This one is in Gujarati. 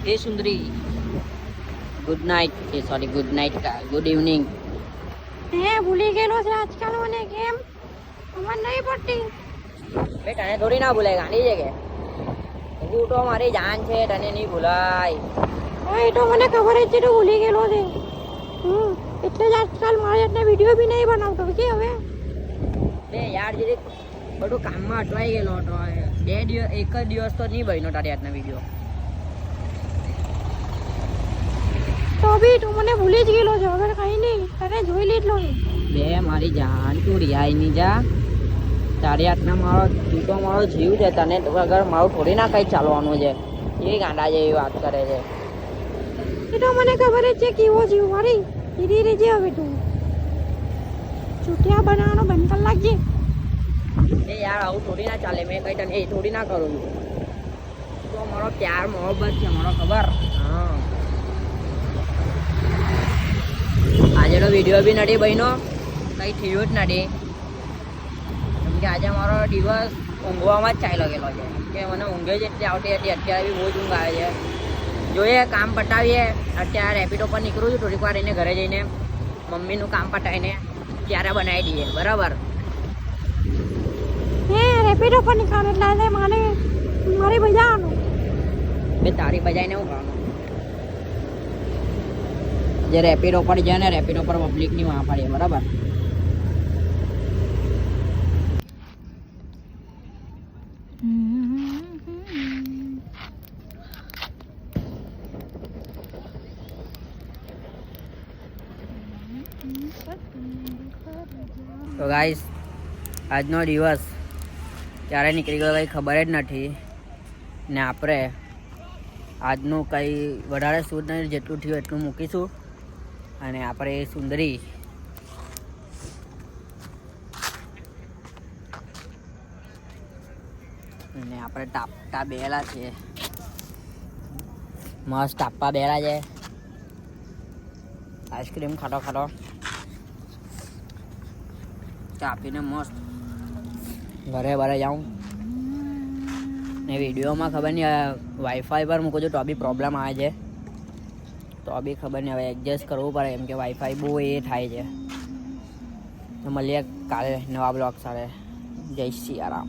हे सुंदरी गुड नाइट ए सॉरी गुड नाइट का गुड इवनिंग હે ભૂલી ગયેલો છે આજકાલ મને કેમ ખબર નહીં પડતી बेटा ने थोड़ी ना भूलेगा गांधी जगह तू तो हमारी जान छे तने नहीं भूलाय એ તો મને ખબર જ છે તો ભૂલી ગયેલો છે એટલે જ આજકાલ મારે એટલે વિડીયો બી નહીં બનાવતો કે હવે બે યાર જરીક બધું કામમાં અટવાઈ ગયેલો હતો બે દિવસ એક જ દિવસ તો નહીં બન્યો તારી આજના વિડીયો તો બી તું મને ભૂલી જ ગયેલો છે હવે કઈ નહીં તને જોઈ લીધલો છે બે મારી જાન તું રિયાઈ ની જા તારી હાથના મારો તું તો મારો જીવ છે તને વગર મારું થોડી ના કઈ ચાલવાનું છે એ ગાંડા જેવી વાત કરે છે એ તો મને ખબર જ છે કેવો જીવ મારી ધીરે રહેજે હવે તું ચૂટિયા બનાવવાનો બંધ કરી લાગજે એ યાર આવું થોડી ના ચાલે મેં કઈ તને એ થોડી ના કરું તો મારો પ્યાર મોહબ્બત છે મારો ખબર હા આજે તો વિડીયો બી નથી બન્યો કઈ થયું જ નથી કેમ કે આજે મારો દિવસ ઊંઘવામાં જ ચાલ્યો ગયેલો છે કે મને ઊંઘે જ એટલી આવતી હતી અત્યારે બી બહુ જ ઊંઘ આવે છે જોઈએ કામ પટાવીએ અત્યારે રેપિડો પર નીકળું છું થોડીક વાર એને ઘરે જઈને મમ્મીનું કામ પટાવીને ત્યારે બનાવી દઈએ બરાબર હે રેપિડો પર નીકળવાનું એટલે આજે મારી બજાવાનું બે તારી બજાઈને હું ખાવાનું જે રેપિડો પર જાય ને રેપિડો પર પબ્લિકની વાં પાડીએ બરાબર તો ગાઈસ આજનો દિવસ ક્યારે નીકળી ગયો કંઈ ખબર જ નથી ને આપણે આજનું કંઈ વધારે શૂટ નહીં જેટલું થયું એટલું મૂકીશું અને આપણે એ સુંદરી અને આપણે ટાપટા બેલા છે મસ્ત ટાપા બેલા છે આઈસ્ક્રીમ ખાટો ખાટો ચાપીને મસ્ત ઘરે બરે જાઉં ને વિડીયોમાં ખબર નહીં વાઈફાઈ પર મૂકું છું તો બી પ્રોબ્લેમ આવે છે તો બી ખબર નહીં હવે એડજસ્ટ કરવું પડે એમ કે વાઈફાઈ બહુ એ થાય છે તો મળીએ કાલે નવા બ્લોગ સાથે જય સિયારામ